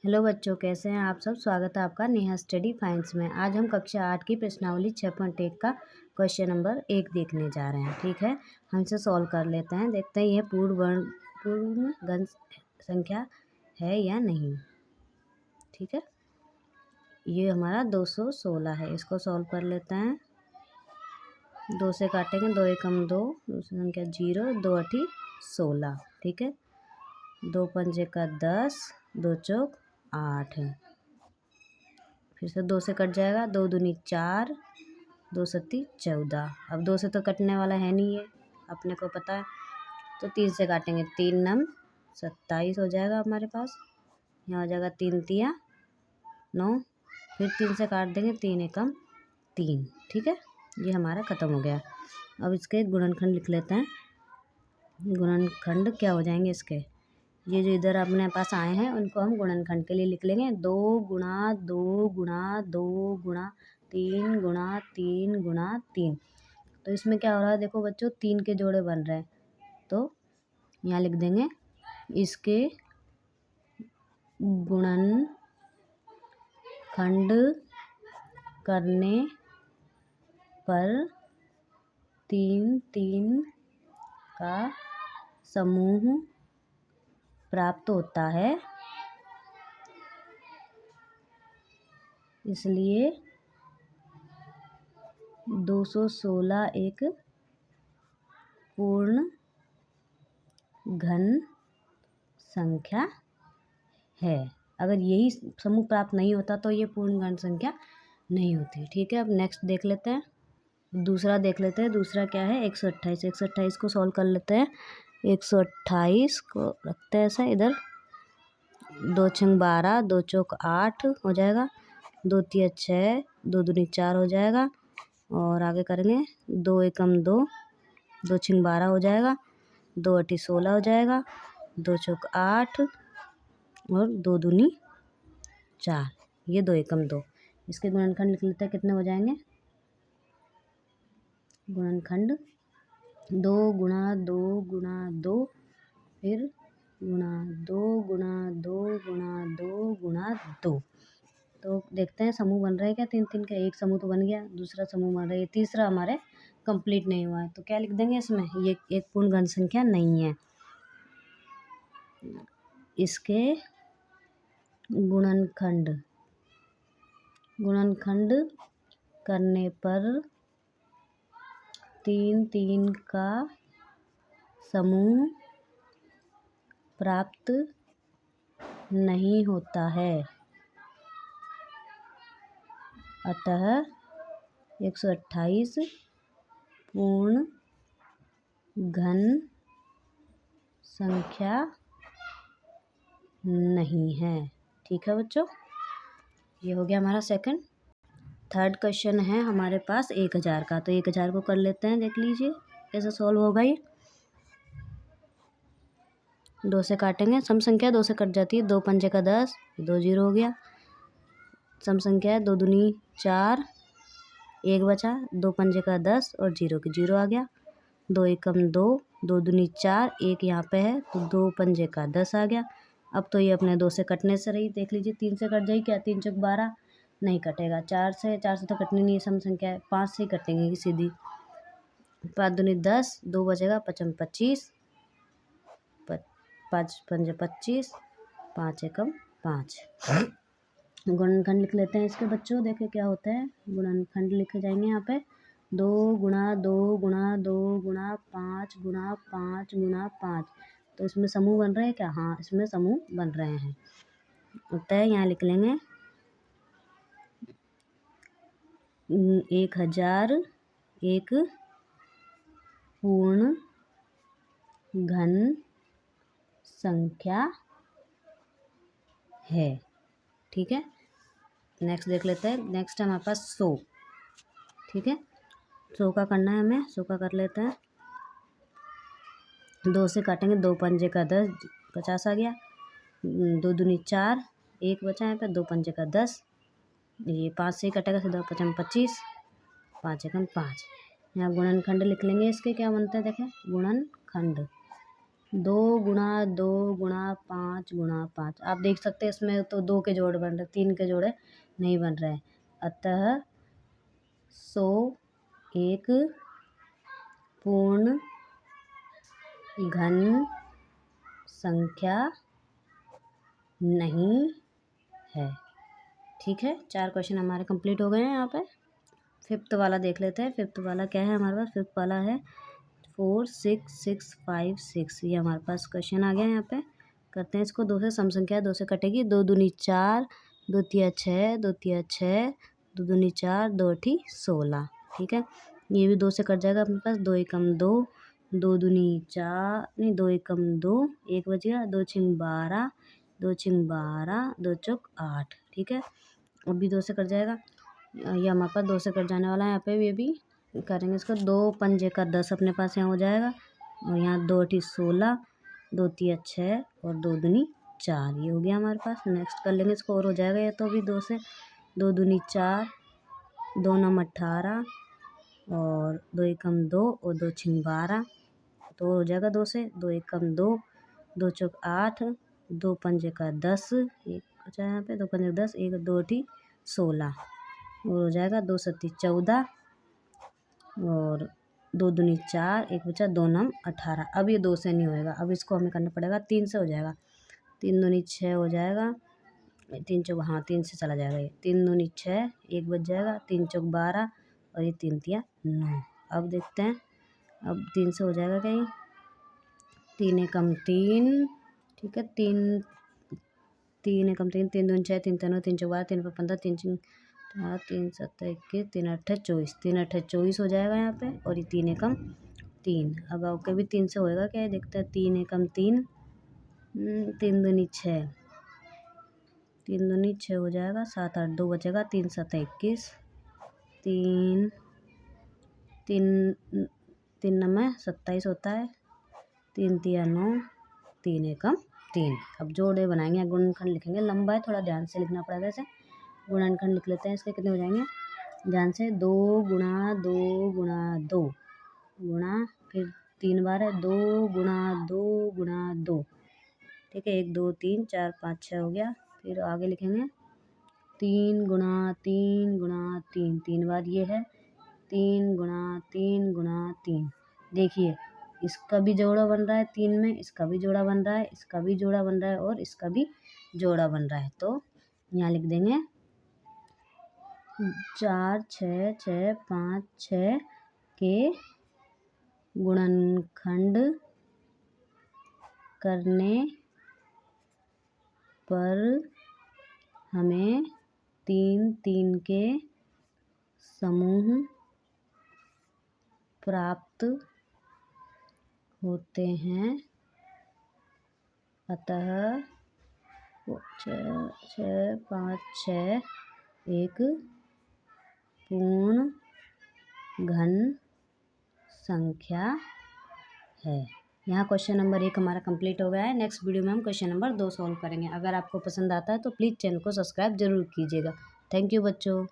Hello बच्चों, कैसे हैं आप सब। स्वागत है आपका नेहा स्टडी फाइंस में। आज हम कक्षा 8 की प्रश्नावली 6.1 का क्वेश्चन नंबर 1 देखने जा रहे हैं। ठीक है, हम इसे सॉल्व कर लेते हैं। देखते हैं यह पूर्ण घन संख्या है या नहीं। ठीक है, ये हमारा 216 है। इसको सॉल्व कर लेते हैं। 2 से काटेंगे, 2 एकम 2, दूसरी संख्या 0, 2 अठी 16। ठीक है, 2 पंजे का 10, 2 चौक 8 है। फिर से 2 से कट जाएगा, 2 दूनी 4, 2 सत्ती 14। अब 2 से तो कटने वाला है नहीं, है अपने को पता है। तो 3 से काटेंगे, 3 नम 27 हो जाएगा हमारे पास। यहाँ हो जाएगा 3 तिया 9। फिर 3 से काट देंगे, 3 एकम 3। ठीक है, ये हमारा ख़त्म हो गया। अब इसके गुणनखंड लिख लेते हैं। गुणनखंड क्या हो जाएंगे इसके, ये जो इधर अपने पास आए हैं उनको हम गुणनखंड के लिए लिख लेंगे। 2 गुणा 2 गुणा 2 गुणा 3 गुणा 3 गुणा 3। तो इसमें क्या हो रहा है, देखो बच्चों, 3 के जोड़े बन रहे हैं। तो यहाँ लिख देंगे इसके गुणनखंड करने पर 3 3 का समूह प्राप्त होता है, इसलिए 216 एक पूर्ण घन संख्या है। अगर यही समूह प्राप्त नहीं होता तो ये पूर्ण घन संख्या नहीं होती। ठीक है, अब नेक्स्ट देख लेते हैं, दूसरा देख लेते हैं। दूसरा क्या है, 128। 128 को सॉल्व कर लेते हैं। 128 को रखते हैं ऐसा इधर। 2 छंग 12, 2 चौक 8 हो जाएगा। 2 तिया 6, 2 दूनी 4 हो जाएगा। और आगे करेंगे, 2 एकम 2, 2 छिंग 12 हो जाएगा। 2 अठी 16 हो जाएगा। 2 चौक 8 और 2 दूनी 4, ये 2 एकम 2। इसके गुणनखंड लिख लेते हैं, कितने हो जाएंगे। गुणनखंड 2 गुणा 2 गुणा 2, फिर गुणा 2 गुणा 2 गुणा 2 गुणा 2। तो देखते हैं समूह बन रहा है क्या 3 3 का। एक समूह तो बन गया, दूसरा समूह बन रहा है, तीसरा हमारे कंप्लीट नहीं हुआ है। तो क्या लिख देंगे इसमें, ये एक पूर्ण घन संख्या नहीं है। इसके गुणनखंड करने पर 3 3 का समूह प्राप्त नहीं होता है, अतः 128 पूर्ण घन संख्या नहीं है। ठीक है बच्चों, ये हो गया हमारा सेकंड। थर्ड क्वेश्चन है हमारे पास 1000 का। तो 1000 को कर लेते हैं, देख लीजिए कैसे सॉल्व होगा ये। 2 से काटेंगे, सम संख्या 2 से कट जाती है। 2 पंजे का 10, 2 0 हो गया। सम संख्या है, 2 दूनी 4, 1 बचा। 2 पंजे का 10 और 0 की 0 आ गया। 2 एकम 2, 2 दूनी 4, 1 यहाँ पे है तो 2 पंजे का 10 आ गया। अब तो ये अपने 2 से कटने से रही, देख लीजिए। 3 से कट जाएगी क्या, 3 चौक 12 नहीं कटेगा। 4 से तो कटनी नहीं है, सम संख्या है। 5 से ही कटेंगे सीधी। 5 दूनी 10, 2 बचेगा, 5 25, 5 पंजे 25, 5 एकम 5। गुणनखंड लिख लेते हैं इसके बच्चों, देखे क्या होता है। गुणनखंड लिखे जाएंगे यहाँ पे। 2 गुणा 2 गुणा 2 गुणा 5 गुणा 5 गुणा 5। तो इसमें समूह बन रहे हैं क्या, हाँ इसमें समूह बन रहे हैं। अतः यहाँ लिख लेंगे 1000 एक पूर्ण घन संख्या है। ठीक है, नेक्स्ट देख लेते हैं। नेक्स्ट है हमारे पास 100। ठीक है, 100 का करना है हमें। 100 का कर लेते हैं। 2 से काटेंगे, 2 पंजे का 10, 50 आ गया। 2 दूनी 4, 1 बचा यहाँ पे। 2 पंजे का 10, ये 5 से ही कटेगा सीधा। 5 25, 5 एकम 5। यहाँ गुणनखंड लिख लेंगे इसके, क्या बनते हैं देखें। गुणनखंड 2 गुणा 2 गुणा 5 गुणा 5। आप देख सकते हैं इसमें तो 2 के जोड़े बन रहे, 3 के जोड़े नहीं बन रहे हैं। अतः 100 एक पूर्ण घन संख्या नहीं है। ठीक है, 4 क्वेश्चन हमारे कंप्लीट हो गए हैं। यहाँ पे फिफ्थ वाला देख लेते हैं। फिफ्थ वाला क्या है हमारे पास? फिफ्थ वाला है 4 6 6 5 6। ये हमारे पास क्वेश्चन आ गया है। यहाँ पे करते हैं इसको। 2 से सम संख्या 2 से कटेगी। 2 दूनी 4, 2 तिया 6, 2 तिया 6, 2 दूनी 4, 2 अठी 16। ठीक है, ये भी 2 से कट जाएगा अपने पास। 2 एकम 2, 2 दूनी 4 नहीं 2 एकम 2, 1 बच गया। 2 छिंग 12, 2 छिंग 12, 2 चौक 8। ठीक है, अब भी 2 से कट जाएगा। ये हमारे पास 2 से कट जाने वाला है। यहाँ पे ये भी करेंगे इसको। 2 पंजे का 10 अपने पास यहाँ हो जाएगा। और यहाँ 2 अठी 16, 2 तिया 6 और 2 दूनी 4। ये हो गया हमारे पास। नेक्स्ट कर लेंगे इसको और हो जाएगा ये तो भी 2 से। 2 दूनी 4, 2 नम 18 और 2 एकम 2 और 2 छिंग 12। तो हो जाएगा 2 से। 2 एकम 2, 2 चौक 8, 2 पंजे का 10, एक बचा यहाँ पे। 2 पंजे का 10, 1 2 अठी 16 और हो जाएगा। 2 सत्ती 14 और 2 दूनी 4, एक बचा। 2 नम 18। अब ये 2 से नहीं होएगा, अब इसको हमें करना पड़ेगा 3 से हो जाएगा। 3 दूनी 6 हो जाएगा। 3 चौक हाँ 3 से चला जाएगा ये। 3 दूनी 6, एक बच जाएगा। 3 चौक 12 और ये 3 तिया 9। अब देखते हैं अब 3 से हो जाएगा क्या ये? 3 एकम 3। ठीक है, 3 एकम 3, 3 दूनी 6, 3 तीन 3 चौक 12, 3 पर 15, 3 3 7 21, 3 8 24। 3 8 24 हो जाएगा यहाँ पे। और ये 3 एकम 3। अब आपके भी 3 से होएगा क्या? देखते हैं। 3 एकम 3, 3 दूनी 6, 3 दूनी 6 हो जाएगा। 7 8 2 बचेगा। 3 7 21, 3 3 3 नम 27 होता है। 3 तिया 9, 3 एकम 3। अब जोड़े बनाएंगे, गुणनखंड लिखेंगे। लंबा है, थोड़ा ध्यान से लिखना पड़ेगा इसे। गुणनखंड लिख लेते हैं। इसके कितने हो जाएंगे ध्यान से? 2 गुणा 2 गुणा 2 गुणा, फिर 3 बार है। 2 गुणा 2 गुणा 2। ठीक है, 1 2 3 4 5 6 हो गया। फिर आगे लिखेंगे 3 गुणा 3 गुणा 3, 3 बार ये है। 3 गुणा 3 गुणा 3। देखिए इसका भी जोड़ा बन रहा है 3 में, इसका भी जोड़ा बन रहा है, इसका भी जोड़ा बन रहा है और इसका भी जोड़ा बन रहा है। तो यहाँ लिख देंगे 4 6 6 5 6 के गुणनखंड करने पर हमें 3 3 के समूह प्राप्त होते हैं। अतः 6 6 5 6 एक पूर्ण घन संख्या है। यहाँ क्वेश्चन नंबर 1 हमारा कंप्लीट हो गया है। नेक्स्ट वीडियो में हम क्वेश्चन नंबर 2 सॉल्व करेंगे। अगर आपको पसंद आता है तो प्लीज़ चैनल को सब्सक्राइब जरूर कीजिएगा। थैंक यू बच्चों।